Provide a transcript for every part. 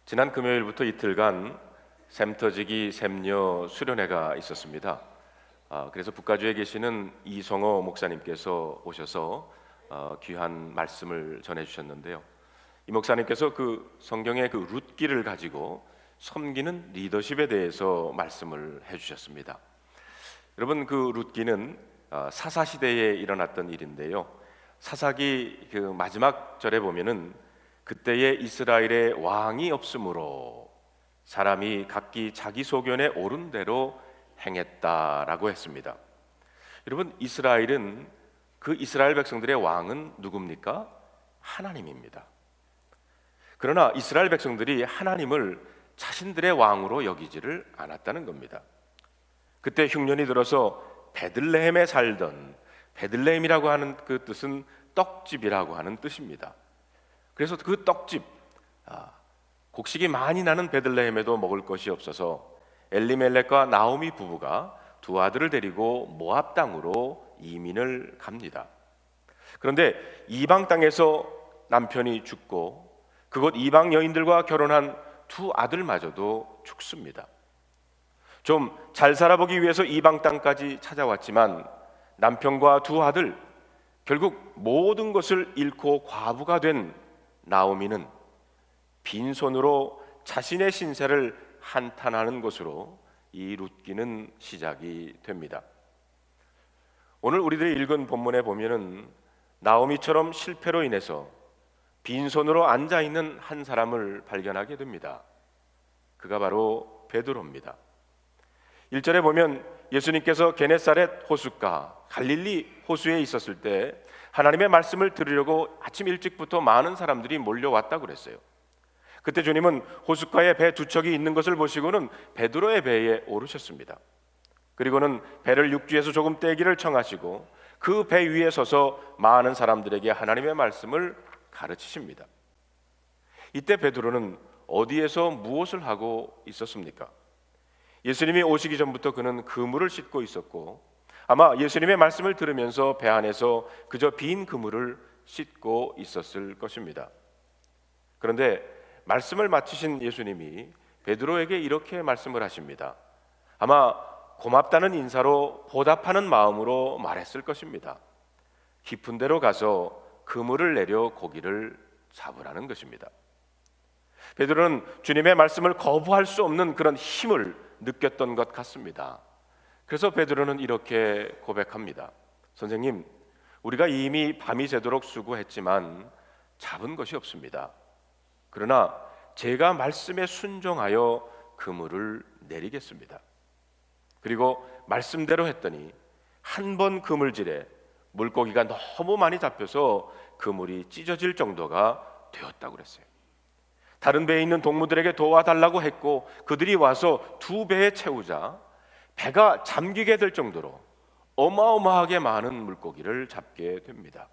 지난 금요일부터 이틀간 샘터지기 샘녀 수련회가 있었습니다. 그래서 북가주에 계시는 이성호 목사님께서 오셔서 귀한 말씀을 전해주셨는데요. 이 목사님께서 그 성경의 그 룻기를 가지고 섬기는 리더십에 대해서 말씀을 해주셨습니다. 여러분, 그 룻기는 사사시대에 일어났던 일인데요. 사사기 그 마지막 절에 보면은 그때에 이스라엘에 왕이 없으므로 사람이 각기 자기 소견에 옳은 대로 행했다라고 했습니다. 여러분, 이스라엘은 그 이스라엘 백성들의 왕은 누굽니까? 하나님입니다. 그러나 이스라엘 백성들이 하나님을 자신들의 왕으로 여기지를 않았다는 겁니다. 그때 흉년이 들어서 베들레헴에 살던, 베들레헴이라고 하는 그 뜻은 떡집이라고 하는 뜻입니다. 그래서 그 떡집, 곡식이 많이 나는 베들레헴에도 먹을 것이 없어서 엘리멜렉과 나오미 부부가 두 아들을 데리고 모압 땅으로 이민을 갑니다. 그런데 이방 땅에서 남편이 죽고 그곳 이방 여인들과 결혼한 두 아들마저도 죽습니다. 좀 잘 살아보기 위해서 이방 땅까지 찾아왔지만 남편과 두 아들, 결국 모든 것을 잃고 과부가 된 나오미는 빈손으로 자신의 신세를 한탄하는 것으로 이 룻기는 시작이 됩니다. 오늘 우리들이 읽은 본문에 보면은 나오미처럼 실패로 인해서 빈손으로 앉아있는 한 사람을 발견하게 됩니다. 그가 바로 베드로입니다. 1절에 보면 예수님께서 게네사렛 호숫가 갈릴리 호수에 있었을 때 하나님의 말씀을 들으려고 아침 일찍부터 많은 사람들이 몰려왔다고 그랬어요. 그때 주님은 호숫가에 배 두 척이 있는 것을 보시고는 베드로의 배에 오르셨습니다. 그리고는 배를 육지에서 조금 떼기를 청하시고 그 배 위에 서서 많은 사람들에게 하나님의 말씀을 가르치십니다. 이때 베드로는 어디에서 무엇을 하고 있었습니까? 예수님이 오시기 전부터 그는 그물을 씻고 있었고 아마 예수님의 말씀을 들으면서 배 안에서 그저 빈 그물을 씻고 있었을 것입니다. 그런데 말씀을 마치신 예수님이 베드로에게 이렇게 말씀을 하십니다. 아마 고맙다는 인사로 보답하는 마음으로 말했을 것입니다. 깊은 데로 가서 그물을 내려 고기를 잡으라는 것입니다. 베드로는 주님의 말씀을 거부할 수 없는 그런 힘을 느꼈던 것 같습니다. 그래서 베드로는 이렇게 고백합니다. 선생님, 우리가 이미 밤이 새도록 수고했지만 잡은 것이 없습니다. 그러나 제가 말씀에 순종하여 그물을 내리겠습니다. 그리고 말씀대로 했더니 한 번 그물질에 물고기가 너무 많이 잡혀서 그물이 찢어질 정도가 되었다고 그랬어요. 다른 배에 있는 동무들에게 도와달라고 했고 그들이 와서 두 배에 채우자 배가 잠기게 될 정도로 어마어마하게 많은 물고기를 잡게 됩니다.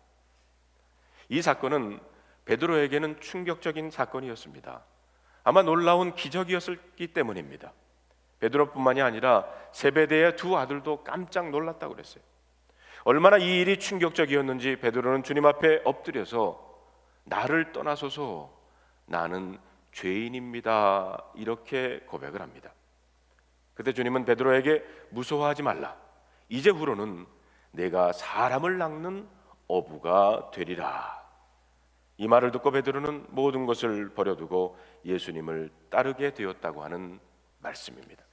이 사건은 베드로에게는 충격적인 사건이었습니다. 아마 놀라운 기적이었기 때문입니다. 베드로뿐만이 아니라 세베대의 두 아들도 깜짝 놀랐다고 그랬어요. 얼마나 이 일이 충격적이었는지 베드로는 주님 앞에 엎드려서 나를 떠나소서, 나는 죄인입니다, 이렇게 고백을 합니다. 그때 주님은 베드로에게 무서워하지 말라, 이제 후로는 내가 사람을 낚는 어부가 되리라. 이 말을 듣고 베드로는 모든 것을 버려두고 예수님을 따르게 되었다고 하는 말씀입니다.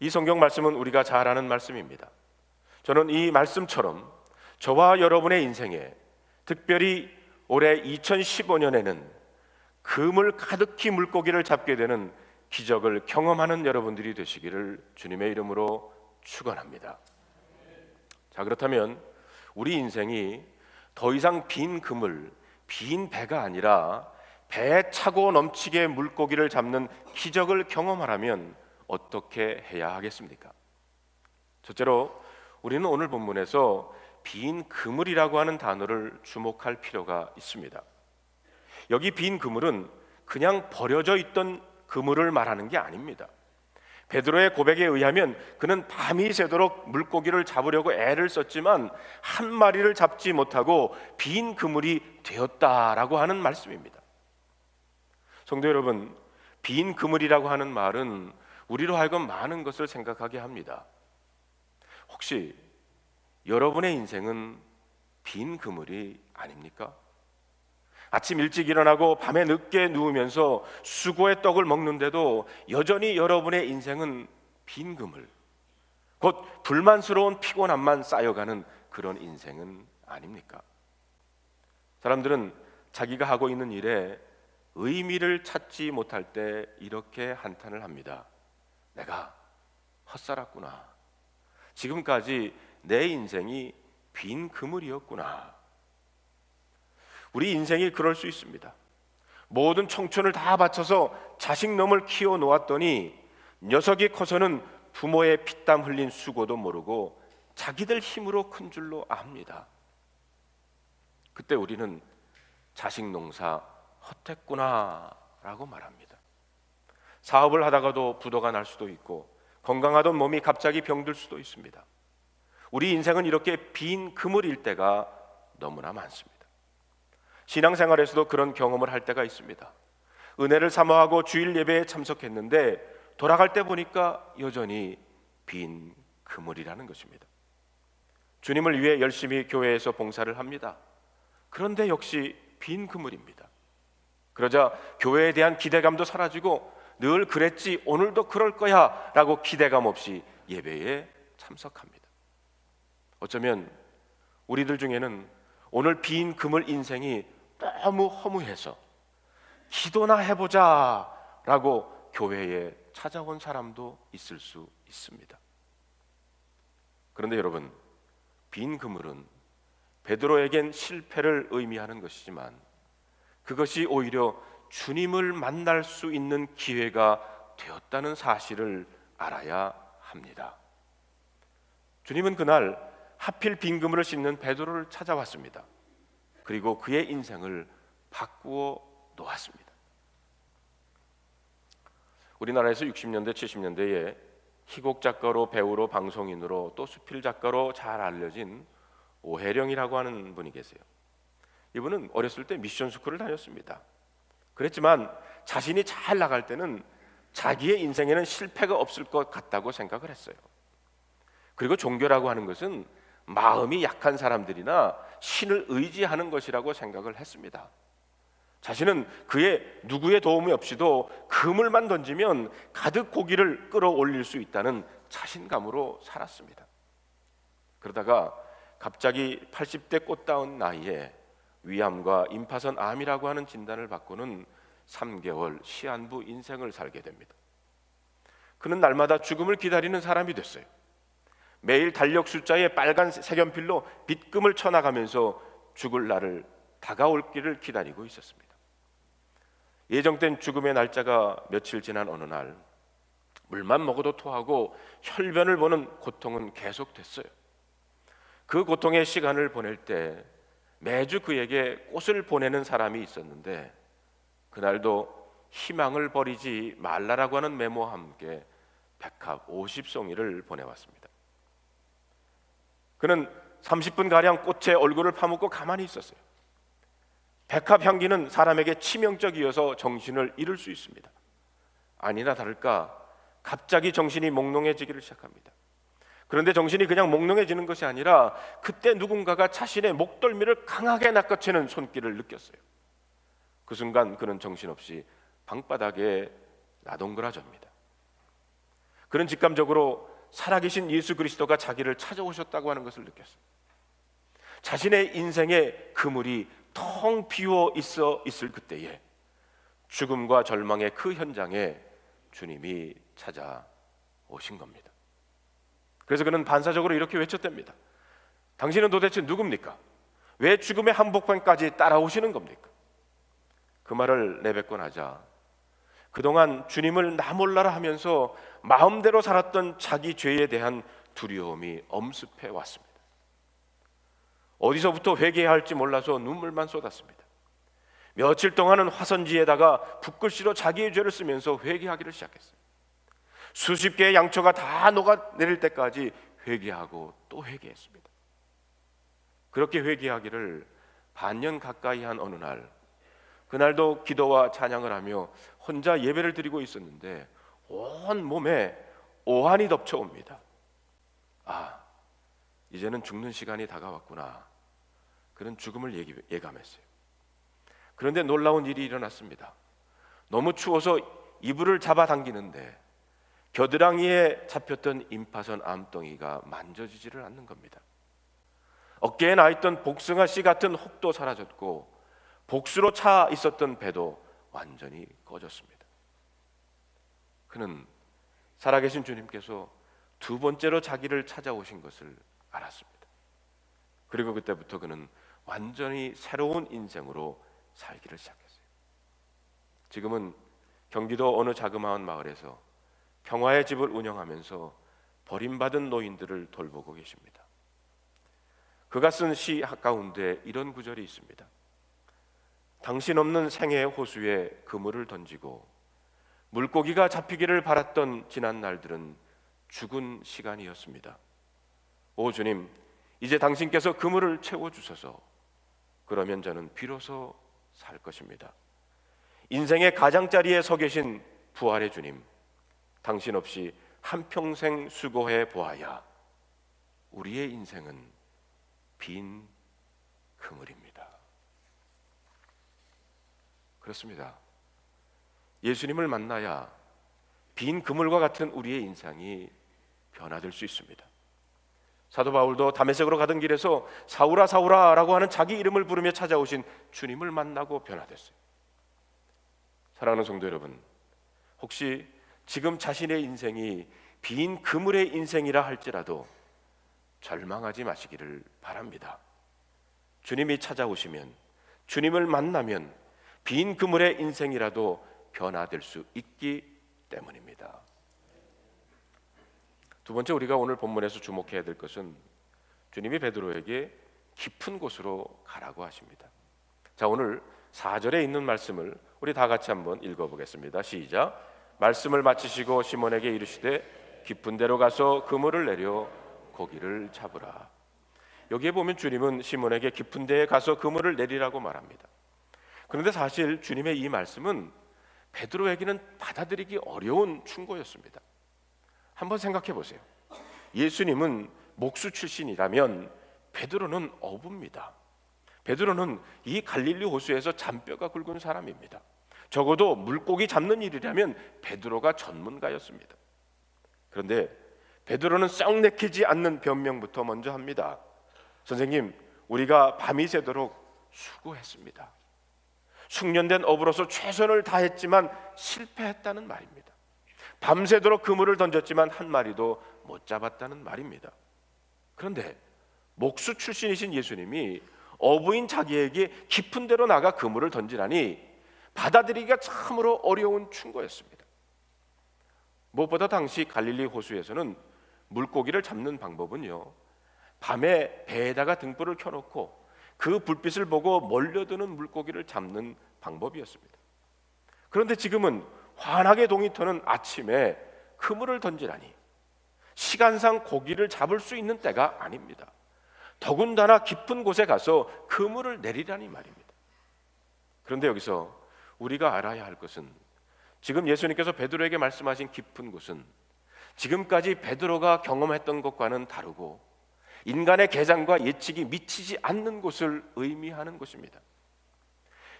이 성경 말씀은 우리가 잘 아는 말씀입니다. 저는 이 말씀처럼 저와 여러분의 인생에 특별히 올해 2015년에는 그물 가득히 물고기를 잡게 되는 기적을 경험하는 여러분들이 되시기를 주님의 이름으로 축원합니다. 자, 그렇다면 우리 인생이 더 이상 빈 그물, 빈 배가 아니라 배에 차고 넘치게 물고기를 잡는 기적을 경험하려면 어떻게 해야 하겠습니까? 첫째로 우리는 오늘 본문에서 빈 그물이라고 하는 단어를 주목할 필요가 있습니다. 여기 빈 그물은 그냥 버려져 있던 그물을 말하는 게 아닙니다. 베드로의 고백에 의하면 그는 밤이 새도록 물고기를 잡으려고 애를 썼지만 한 마리를 잡지 못하고 빈 그물이 되었다라고 하는 말씀입니다. 성도 여러분, 빈 그물이라고 하는 말은 우리로 하여금 많은 것을 생각하게 합니다. 혹시 여러분의 인생은 빈 그물이 아닙니까? 아침 일찍 일어나고 밤에 늦게 누우면서 수고의 떡을 먹는데도 여전히 여러분의 인생은 빈 그물, 곧 불만스러운 피곤함만 쌓여가는 그런 인생은 아닙니까? 사람들은 자기가 하고 있는 일에 의미를 찾지 못할 때 이렇게 한탄을 합니다. 내가 헛살았구나. 지금까지 내 인생이 빈 그물이었구나. 우리 인생이 그럴 수 있습니다. 모든 청춘을 다 바쳐서 자식놈을 키워 놓았더니 녀석이 커서는 부모의 피땀 흘린 수고도 모르고 자기들 힘으로 큰 줄로 압니다. 그때 우리는 자식 농사 헛했구나 라고 말합니다. 사업을 하다가도 부도가 날 수도 있고 건강하던 몸이 갑자기 병들 수도 있습니다. 우리 인생은 이렇게 빈 그물일 때가 너무나 많습니다. 신앙생활에서도 그런 경험을 할 때가 있습니다. 은혜를 사모하고 주일 예배에 참석했는데 돌아갈 때 보니까 여전히 빈 그물이라는 것입니다. 주님을 위해 열심히 교회에서 봉사를 합니다. 그런데 역시 빈 그물입니다. 그러자 교회에 대한 기대감도 사라지고 늘 그랬지 오늘도 그럴 거야 라고 기대감 없이 예배에 참석합니다. 어쩌면 우리들 중에는 오늘 빈 그물 인생이 너무 허무해서 기도나 해보자 라고 교회에 찾아온 사람도 있을 수 있습니다. 그런데 여러분, 빈 그물은 베드로에겐 실패를 의미하는 것이지만 그것이 오히려 주님을 만날 수 있는 기회가 되었다는 사실을 알아야 합니다. 주님은 그날 하필 빈 그물을 씻는 베드로를 찾아왔습니다. 그리고 그의 인생을 바꾸어 놓았습니다. 우리나라에서 60년대, 70년대에 희곡 작가로, 배우로, 방송인으로 또 수필 작가로 잘 알려진 오혜령이라고 하는 분이 계세요. 이분은 어렸을 때 미션 스쿨을 다녔습니다. 그랬지만 자신이 잘 나갈 때는 자기의 인생에는 실패가 없을 것 같다고 생각을 했어요. 그리고 종교라고 하는 것은 마음이 약한 사람들이나 신을 의지하는 것이라고 생각을 했습니다. 자신은 그의 누구의 도움이 없이도 그물만 던지면 가득 고기를 끌어올릴 수 있다는 자신감으로 살았습니다. 그러다가 갑자기 80대 꽃다운 나이에 위암과 임파선 암이라고 하는 진단을 받고는 3개월 시한부 인생을 살게 됩니다. 그는 날마다 죽음을 기다리는 사람이 됐어요. 매일 달력 숫자에 빨간 색연필로 빗금을 쳐나가면서 죽을 날을 다가올 길을 기다리고 있었습니다. 예정된 죽음의 날짜가 며칠 지난 어느 날 물만 먹어도 토하고 혈변을 보는 고통은 계속됐어요. 그 고통의 시간을 보낼 때 매주 그에게 꽃을 보내는 사람이 있었는데 그날도 희망을 버리지 말라라고 하는 메모와 함께 백합 50송이를 보내왔습니다. 그는 30분가량 꽃에 얼굴을 파묻고 가만히 있었어요. 백합 향기는 사람에게 치명적이어서 정신을 잃을 수 있습니다. 아니나 다를까 갑자기 정신이 몽롱해지기를 시작합니다. 그런데 정신이 그냥 몽롱해지는 것이 아니라 그때 누군가가 자신의 목덜미를 강하게 낚아채는 손길을 느꼈어요. 그 순간 그는 정신없이 방바닥에 나동그라집니다. 그는 직감적으로 살아계신 예수 그리스도가 자기를 찾아오셨다고 하는 것을 느꼈어요. 자신의 인생의 그물이 텅 비어 있을 그때에 죽음과 절망의 그 현장에 주님이 찾아오신 겁니다. 그래서 그는 반사적으로 이렇게 외쳤답니다. 당신은 도대체 누굽니까? 왜 죽음의 한복판까지 따라오시는 겁니까? 그 말을 내뱉고 나자 그동안 주님을 나 몰라라 하면서 마음대로 살았던 자기 죄에 대한 두려움이 엄습해 왔습니다. 어디서부터 회개해야 할지 몰라서 눈물만 쏟았습니다. 며칠 동안은 화선지에다가 붓글씨로 자기의 죄를 쓰면서 회개하기를 시작했어요. 수십 개의 양초가 다 녹아내릴 때까지 회개하고 또 회개했습니다. 그렇게 회개하기를 반년 가까이 한 어느 날 그날도 기도와 찬양을 하며 혼자 예배를 드리고 있었는데 온 몸에 오한이 덮쳐옵니다. 아, 이제는 죽는 시간이 다가왔구나. 그런 죽음을 예감했어요. 그런데 놀라운 일이 일어났습니다. 너무 추워서 이불을 잡아당기는데 겨드랑이에 잡혔던 임파선 암덩이가 만져지지를 않는 겁니다. 어깨에 나있던 복숭아 씨 같은 혹도 사라졌고 복수로 차 있었던 배도 완전히 꺼졌습니다. 그는 살아계신 주님께서 두 번째로 자기를 찾아오신 것을 알았습니다. 그리고 그때부터 그는 완전히 새로운 인생으로 살기를 시작했어요. 지금은 경기도 어느 자그마한 마을에서 평화의 집을 운영하면서 버림받은 노인들을 돌보고 계십니다. 그가 쓴 시 가운데 이런 구절이 있습니다. 당신 없는 생애의 호수에 그물을 던지고 물고기가 잡히기를 바랐던 지난 날들은 죽은 시간이었습니다. 오 주님, 이제 당신께서 그물을 채워주소서. 그러면 저는 비로소 살 것입니다. 인생의 가장자리에 서 계신 부활의 주님, 당신 없이 한평생 수고해 보아야 우리의 인생은 빈 그물입니다. 그렇습니다. 예수님을 만나야 빈 그물과 같은 우리의 인생이 변화될 수 있습니다. 사도 바울도 다메섹으로 가던 길에서 사울아 사울아 라고 하는 자기 이름을 부르며 찾아오신 주님을 만나고 변화됐어요. 사랑하는 성도 여러분, 혹시 지금 자신의 인생이 빈 그물의 인생이라 할지라도 절망하지 마시기를 바랍니다. 주님이 찾아오시면, 주님을 만나면 빈 그물의 인생이라도 변화될 수 있기 때문입니다. 두 번째, 우리가 오늘 본문에서 주목해야 될 것은 주님이 베드로에게 깊은 곳으로 가라고 하십니다. 자, 오늘 4절에 있는 말씀을 우리 다 같이 한번 읽어보겠습니다. 시작. 말씀을 마치시고 시몬에게 이르시되 깊은 데로 가서 그물을 내려 고기를 잡으라. 여기에 보면 주님은 시몬에게 깊은 데에 가서 그물을 내리라고 말합니다. 그런데 사실 주님의 이 말씀은 베드로에게는 받아들이기 어려운 충고였습니다. 한번 생각해 보세요. 예수님은 목수 출신이라면 베드로는 어부입니다. 베드로는 이 갈릴리 호수에서 잔뼈가 굵은 사람입니다. 적어도 물고기 잡는 일이라면 베드로가 전문가였습니다. 그런데 베드로는 썩 내키지 않는 변명부터 먼저 합니다. 선생님, 우리가 밤이 새도록 수고했습니다. 숙련된 어부로서 최선을 다했지만 실패했다는 말입니다. 밤새도록 그물을 던졌지만 한 마리도 못 잡았다는 말입니다. 그런데 목수 출신이신 예수님이 어부인 자기에게 깊은 데로 나가 그물을 던지라니 받아들이기가 참으로 어려운 충고였습니다. 무엇보다 당시 갈릴리 호수에서는 물고기를 잡는 방법은요, 밤에 배에다가 등불을 켜놓고 그 불빛을 보고 몰려드는 물고기를 잡는 방법이었습니다. 그런데 지금은 환하게 동이 터는 아침에 그물을 던지라니 시간상 고기를 잡을 수 있는 때가 아닙니다. 더군다나 깊은 곳에 가서 그물을 내리라니 말입니다. 그런데 여기서 우리가 알아야 할 것은, 지금 예수님께서 베드로에게 말씀하신 깊은 곳은 지금까지 베드로가 경험했던 것과는 다르고 인간의 계산과 예측이 미치지 않는 곳을 의미하는 것입니다.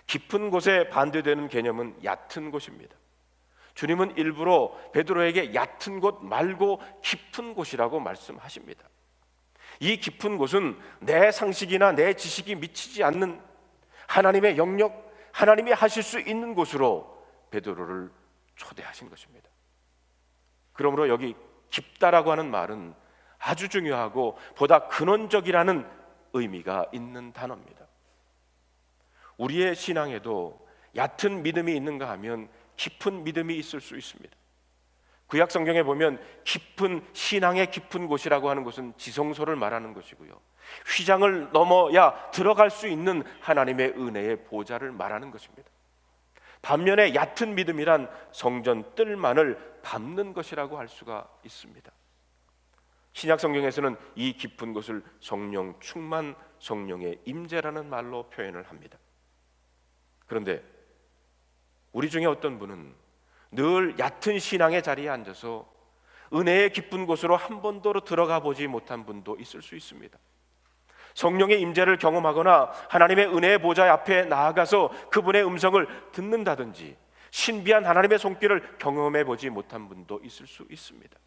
깊은 곳에 반대되는 개념은 얕은 곳입니다. 주님은 일부러 베드로에게 얕은 곳 말고 깊은 곳이라고 말씀하십니다. 이 깊은 곳은 내 상식이나 내 지식이 미치지 않는 하나님의 영역, 하나님이 하실 수 있는 곳으로 베드로를 초대하신 것입니다. 그러므로 여기 깊다라고 하는 말은 아주 중요하고 보다 근원적이라는 의미가 있는 단어입니다. 우리의 신앙에도 얕은 믿음이 있는가 하면 깊은 믿음이 있을 수 있습니다. 구약 성경에 보면 깊은 신앙의 깊은 곳이라고 하는 것은 지성소를 말하는 것이고요, 휘장을 넘어야 들어갈 수 있는 하나님의 은혜의 보좌를 말하는 것입니다. 반면에 얕은 믿음이란 성전 뜰만을 밟는 것이라고 할 수가 있습니다. 신약 성경에서는 이 깊은 곳을 성령 충만, 성령의 임재라는 말로 표현을 합니다. 그런데 우리 중에 어떤 분은 늘 얕은 신앙의 자리에 앉아서 은혜의 깊은 곳으로 한 번도 들어가 보지 못한 분도 있을 수 있습니다. 성령의 임재를 경험하거나 하나님의 은혜의 보좌 앞에 나아가서 그분의 음성을 듣는다든지 신비한 하나님의 손길을 경험해 보지 못한 분도 있을 수 있습니다.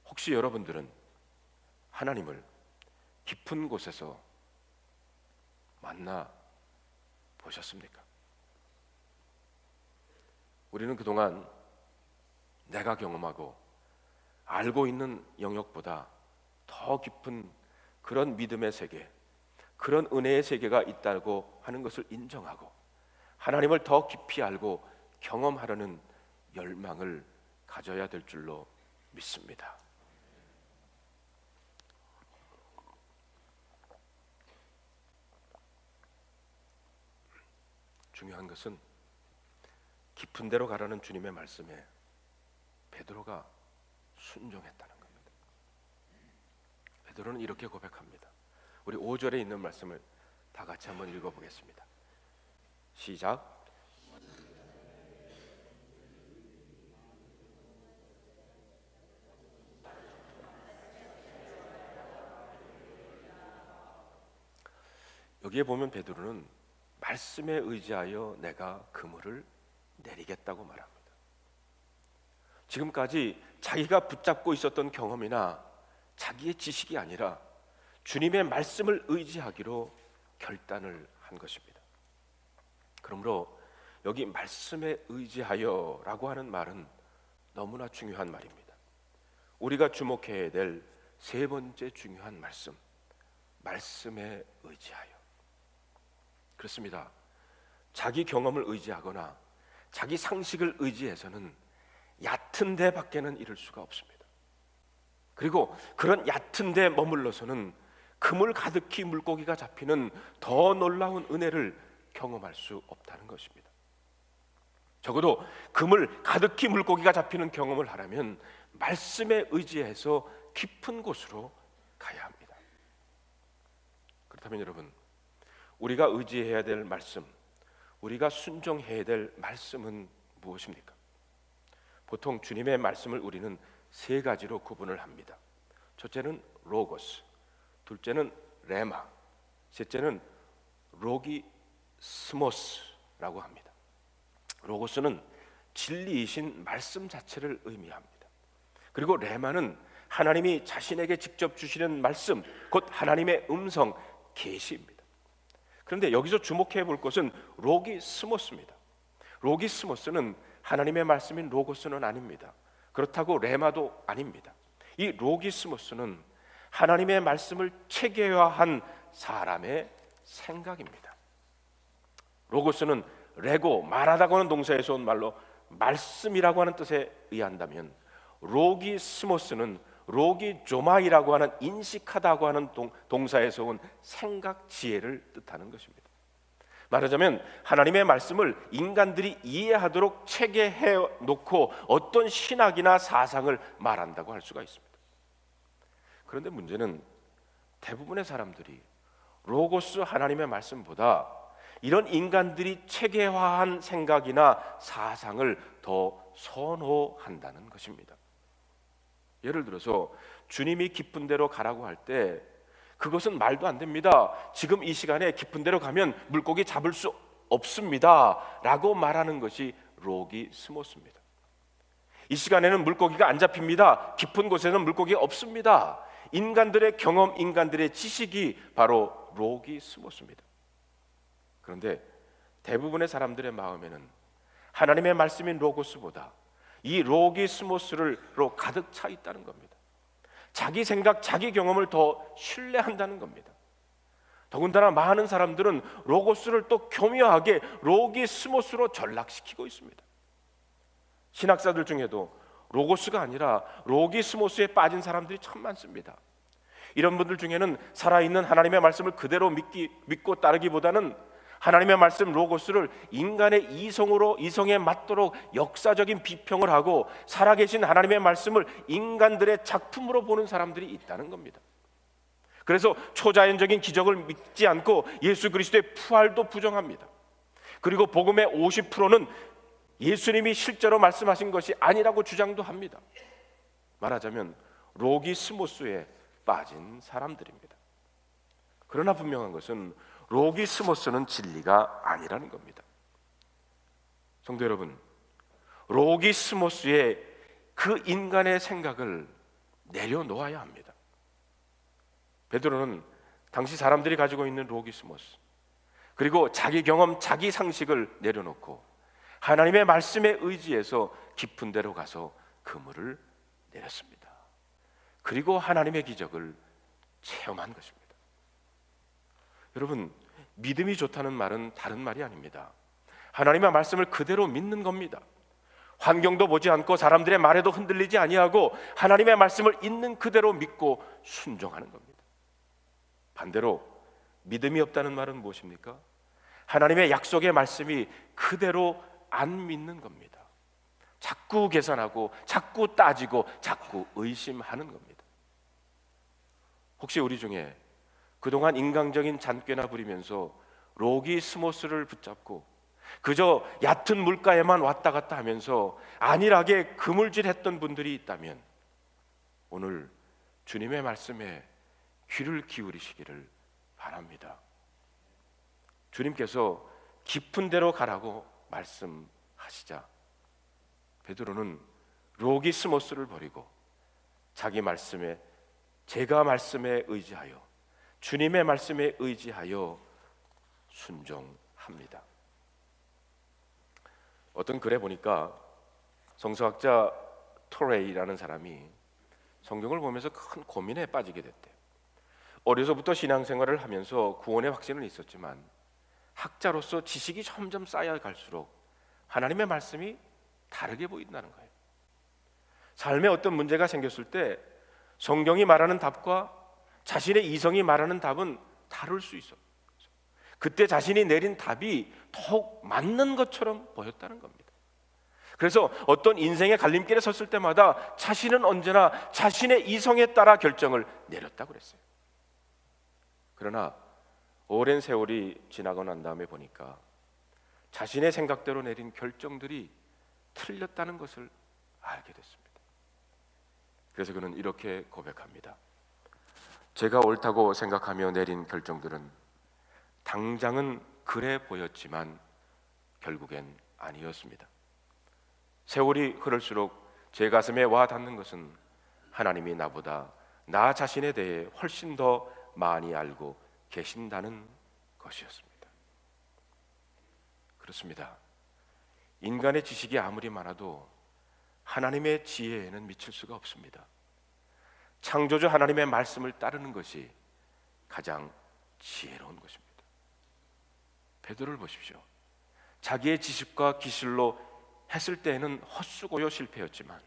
혹시 여러분들은 하나님을 깊은 곳에서 만나 보셨습니까? 우리는 그동안 내가 경험하고 알고 있는 영역보다 더 깊은 그런 믿음의 세계, 그런 은혜의 세계가 있다고 하는 것을 인정하고 하나님을 더 깊이 알고 경험하려는 열망을 가져야 될 줄로 믿습니다. 중요한 것은 깊은 데로 가라는 주님의 말씀에 베드로가 순종했다는 겁니다. 베드로는 이렇게 고백합니다. 우리 5절에 있는 말씀을 다 같이 한번 읽어보겠습니다. 시작. 여기에 보면 베드로는 말씀에 의지하여 내가 그물을 내리겠다고 말합니다. 지금까지 자기가 붙잡고 있었던 경험이나 자기의 지식이 아니라 주님의 말씀을 의지하기로 결단을 한 것입니다. 그러므로 여기 말씀에 의지하여라고 하는 말은 너무나 중요한 말입니다. 우리가 주목해야 될 세 번째 중요한 말씀, 말씀에 의지하여. 그렇습니다. 자기 경험을 의지하거나 자기 상식을 의지해서는 얕은 데 밖에는 이를 수가 없습니다. 그리고 그런 얕은 데 머물러서는 그물 가득히 물고기가 잡히는 더 놀라운 은혜를 경험할 수 없다는 것입니다. 적어도 그물 가득히 물고기가 잡히는 경험을 하려면 말씀에 의지해서 깊은 곳으로 가야 합니다. 그렇다면 여러분, 우리가 의지해야 될 말씀, 우리가 순종해야 될 말씀은 무엇입니까? 보통 주님의 말씀을 우리는 세 가지로 구분을 합니다. 첫째는 로고스, 둘째는 레마, 셋째는 로기스모스라고 합니다. 로고스는 진리이신 말씀 자체를 의미합니다. 그리고 레마는 하나님이 자신에게 직접 주시는 말씀, 곧 하나님의 음성, 계시입니다. 그런데 여기서 주목해 볼 것은 로기스모스입니다. 로기스모스는 하나님의 말씀인 로고스는 아닙니다. 그렇다고 레마도 아닙니다. 이 로기스모스는 하나님의 말씀을 체계화한 사람의 생각입니다. 로고스는 레고, 말하다고 하는 동사에서 온 말로 말씀이라고 하는 뜻에 의한다면, 로기스모스는 로기조마이라고 하는 인식하다고 하는 동사에서 온 생각 지혜를 뜻하는 것입니다. 말하자면 하나님의 말씀을 인간들이 이해하도록 체계해 놓고 어떤 신학이나 사상을 말한다고 할 수가 있습니다. 그런데 문제는 대부분의 사람들이 로고스 하나님의 말씀보다 이런 인간들이 체계화한 생각이나 사상을 더 선호한다는 것입니다. 예를 들어서 주님이 깊은 데로 가라고 할 때 그것은 말도 안 됩니다. 지금 이 시간에 깊은 데로 가면 물고기 잡을 수 없습니다 라고 말하는 것이 로기스모스입니다. 이 시간에는 물고기가 안 잡힙니다. 깊은 곳에는 물고기가 없습니다. 인간들의 경험, 인간들의 지식이 바로 로기스모스입니다. 그런데 대부분의 사람들의 마음에는 하나님의 말씀인 로고스보다 이 로기스모스로 가득 차 있다는 겁니다. 자기 생각, 자기 경험을 더 신뢰한다는 겁니다. 더군다나 많은 사람들은 로고스를 또 교묘하게 로기스모스로 전락시키고 있습니다. 신학자들 중에도 로고스가 아니라 로기스모스에 빠진 사람들이 참 많습니다. 이런 분들 중에는 살아있는 하나님의 말씀을 그대로 믿고 따르기보다는 하나님의 말씀 로고스를 인간의 이성에 맞도록 역사적인 비평을 하고 살아계신 하나님의 말씀을 인간들의 작품으로 보는 사람들이 있다는 겁니다. 그래서 초자연적인 기적을 믿지 않고 예수 그리스도의 부활도 부정합니다. 그리고 복음의 50%는 예수님이 실제로 말씀하신 것이 아니라고 주장도 합니다. 말하자면 로기스모스에 빠진 사람들입니다. 그러나 분명한 것은 로기스모스는 진리가 아니라는 겁니다. 성도 여러분, 로기스모스의 그 인간의 생각을 내려놓아야 합니다. 베드로는 당시 사람들이 가지고 있는 로기스모스, 그리고 자기 경험, 자기 상식을 내려놓고 하나님의 말씀에 의지해서 깊은 데로 가서 그물을 내렸습니다. 그리고 하나님의 기적을 체험한 것입니다. 여러분, 믿음이 좋다는 말은 다른 말이 아닙니다. 하나님의 말씀을 그대로 믿는 겁니다. 환경도 보지 않고 사람들의 말에도 흔들리지 아니하고 하나님의 말씀을 있는 그대로 믿고 순종하는 겁니다. 반대로 믿음이 없다는 말은 무엇입니까? 하나님의 약속의 말씀이 그대로 안 믿는 겁니다. 자꾸 계산하고 자꾸 따지고 자꾸 의심하는 겁니다. 혹시 우리 중에 그동안 인간적인 잔꾀나 부리면서 로기스모스를 붙잡고 그저 얕은 물가에만 왔다 갔다 하면서 안일하게 그물질했던 분들이 있다면 오늘 주님의 말씀에 귀를 기울이시기를 바랍니다. 주님께서 깊은 데로 가라고 말씀하시자 베드로는 로기스모스를 버리고 자기 말씀에, 제가 말씀에 의지하여, 주님의 말씀에 의지하여 순종합니다. 어떤 글에 보니까 성서학자 토레이라는 사람이 성경을 보면서 큰 고민에 빠지게 됐대요. 어려서부터 신앙생활을 하면서 구원의 확신은 있었지만 학자로서 지식이 점점 쌓여 갈수록 하나님의 말씀이 다르게 보인다는 거예요. 삶에 어떤 문제가 생겼을 때 성경이 말하는 답과 자신의 이성이 말하는 답은 다를 수 있어. 그때 자신이 내린 답이 더욱 맞는 것처럼 보였다는 겁니다. 그래서 어떤 인생의 갈림길에 섰을 때마다 자신은 언제나 자신의 이성에 따라 결정을 내렸다고 그랬어요. 그러나 오랜 세월이 지나고 난 다음에 보니까 자신의 생각대로 내린 결정들이 틀렸다는 것을 알게 됐습니다. 그래서 그는 이렇게 고백합니다. 제가 옳다고 생각하며 내린 결정들은 당장은 그래 보였지만 결국엔 아니었습니다. 세월이 흐를수록 제 가슴에 와 닿는 것은 하나님이 나보다 나 자신에 대해 훨씬 더 많이 알고 계신다는 것이었습니다. 그렇습니다. 인간의 지식이 아무리 많아도 하나님의 지혜에는 미칠 수가 없습니다. 창조주 하나님의 말씀을 따르는 것이 가장 지혜로운 것입니다. 베드로를 보십시오. 자기의 지식과 기술로 했을 때에는 헛수고요 실패였지만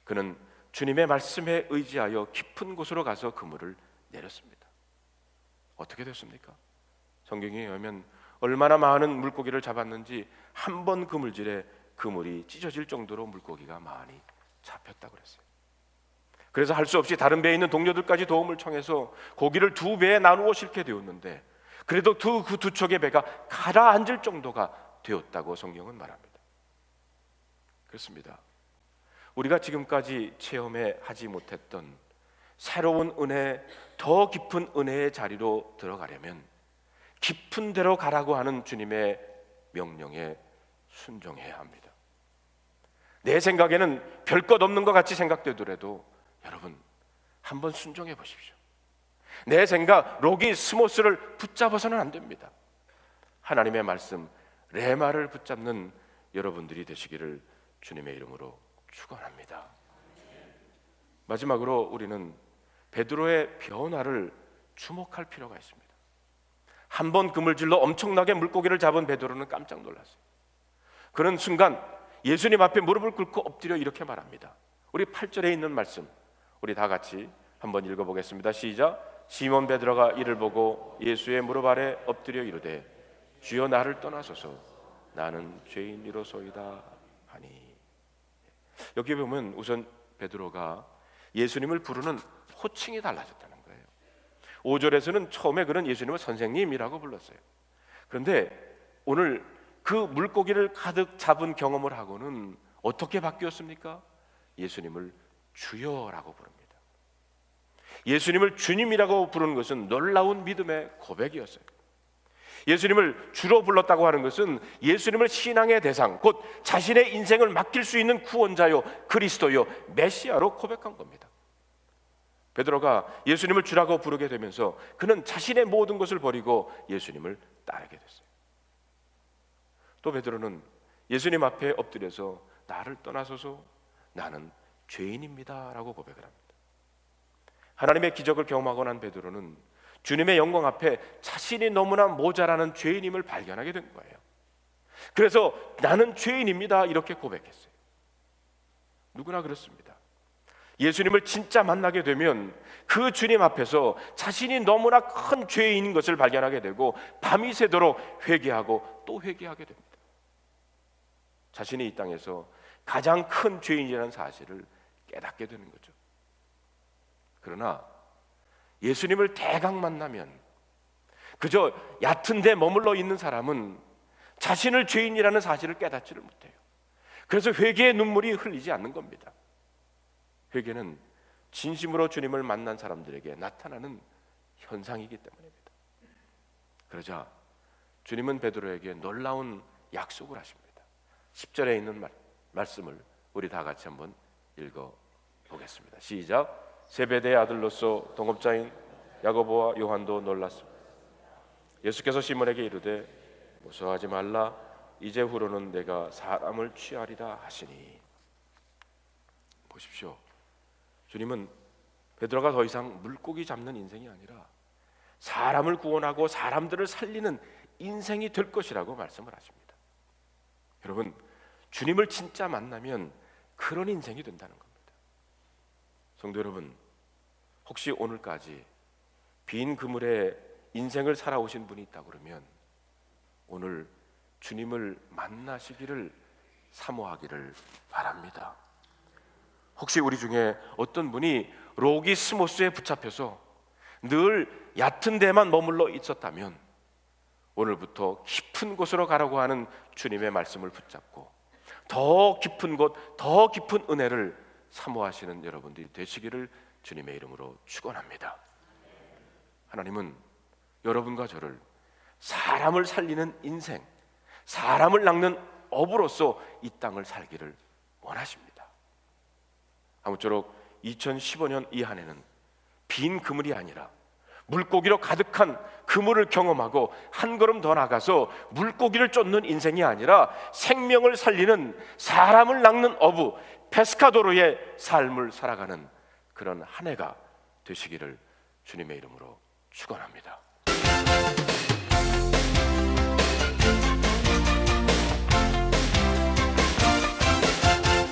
그는 주님의 말씀에 의지하여 깊은 곳으로 가서 그물을 내렸습니다. 어떻게 됐습니까? 성경에 의하면 얼마나 많은 물고기를 잡았는지 한 번 그물질에 그물이 찢어질 정도로 물고기가 많이 잡혔다고 그랬어요. 그래서 할 수 없이 다른 배에 있는 동료들까지 도움을 청해서 고기를 두 배에 나누어 싣게 되었는데 그래도 그 두 척의 배가 가라앉을 정도가 되었다고 성경은 말합니다. 그렇습니다. 우리가 지금까지 체험해 하지 못했던 새로운 은혜, 더 깊은 은혜의 자리로 들어가려면 깊은 데로 가라고 하는 주님의 명령에 순종해야 합니다. 내 생각에는 별 것 없는 것 같이 생각되더라도 여러분 한번 순종해 보십시오. 내 생각 로기스모스를 붙잡아서는 안 됩니다. 하나님의 말씀 레마를 붙잡는 여러분들이 되시기를 주님의 이름으로 축원합니다. 마지막으로 우리는 베드로의 변화를 주목할 필요가 있습니다. 한 번 그물질로 엄청나게 물고기를 잡은 베드로는 깜짝 놀랐어요. 그런 순간 예수님 앞에 무릎을 꿇고 엎드려 이렇게 말합니다. 우리 8절에 있는 말씀 우리 다 같이 한번 읽어보겠습니다. 시작. 시몬 베드로가 이를 보고 예수의 무릎 아래 엎드려 이르되 주여 나를 떠나소서 나는 죄인이로소이다 하니. 여기 보면 우선 베드로가 예수님을 부르는 호칭이 달라졌다는 거예요. 5절에서는 처음에 그는 예수님을 선생님이라고 불렀어요. 그런데 오늘 그 물고기를 가득 잡은 경험을 하고는 어떻게 바뀌었습니까? 예수님을 주여라고 부릅니다. 예수님을 주님이라고 부르는 것은 놀라운 믿음의 고백이었어요. 예수님을 주로 불렀다고 하는 것은 예수님을 신앙의 대상, 곧 자신의 인생을 맡길 수 있는 구원자요, 그리스도요, 메시아로 고백한 겁니다. 베드로가 예수님을 주라고 부르게 되면서 그는 자신의 모든 것을 버리고 예수님을 따르게 됐어요. 또 베드로는 예수님 앞에 엎드려서 나를 떠나소서, 나는 죄인입니다 라고 고백을 합니다. 하나님의 기적을 경험하고 난 베드로는 주님의 영광 앞에 자신이 너무나 모자라는 죄인임을 발견하게 된 거예요. 그래서 나는 죄인입니다 이렇게 고백했어요. 누구나 그렇습니다. 예수님을 진짜 만나게 되면 그 주님 앞에서 자신이 너무나 큰 죄인인 것을 발견하게 되고 밤이 새도록 회개하고 또 회개하게 됩니다. 자신이 이 땅에서 가장 큰 죄인이라는 사실을 깨닫게 되는 거죠. 그러나 예수님을 대강 만나면 그저 얕은 데 머물러 있는 사람은 자신을 죄인이라는 사실을 깨닫지를 못해요. 그래서 회개의 눈물이 흘리지 않는 겁니다. 회개는 진심으로 주님을 만난 사람들에게 나타나는 현상이기 때문입니다. 그러자 주님은 베드로에게 놀라운 약속을 하십니다. 10절에 있는 말씀을 우리 다 같이 한번 읽어보겠습니다. 시작. 세베대의 아들로서 동업자인 야고보와 요한도 놀랐습니다. 예수께서 시몬에게 이르되 무서워하지 말라, 이제후로는 내가 사람을 취하리라 하시니. 보십시오. 주님은 베드로가 더 이상 물고기 잡는 인생이 아니라 사람을 구원하고 사람들을 살리는 인생이 될 것이라고 말씀을 하십니다. 여러분, 주님을 진짜 만나면 그런 인생이 된다는 겁니다. 성도 여러분, 혹시 오늘까지 빈 그물에 인생을 살아오신 분이 있다 그러면 오늘 주님을 만나시기를 사모하기를 바랍니다. 혹시 우리 중에 어떤 분이 로기스모스에 붙잡혀서 늘 얕은 데만 머물러 있었다면 오늘부터 깊은 곳으로 가라고 하는 주님의 말씀을 붙잡고 더 깊은 곳, 더 깊은 은혜를 사모하시는 여러분들이 되시기를 주님의 이름으로 축원합니다. 하나님은 여러분과 저를 사람을 살리는 인생, 사람을 낚는 어부로서 이 땅을 살기를 원하십니다. 아무쪼록 2015년 이 한 해는 빈 그물이 아니라 물고기로 가득한 그물을 경험하고 한 걸음 더 나가서 물고기를 쫓는 인생이 아니라 생명을 살리는, 사람을 낚는 어부 페스카도르의 삶을 살아가는 그런 한 해가 되시기를 주님의 이름으로 축원합니다.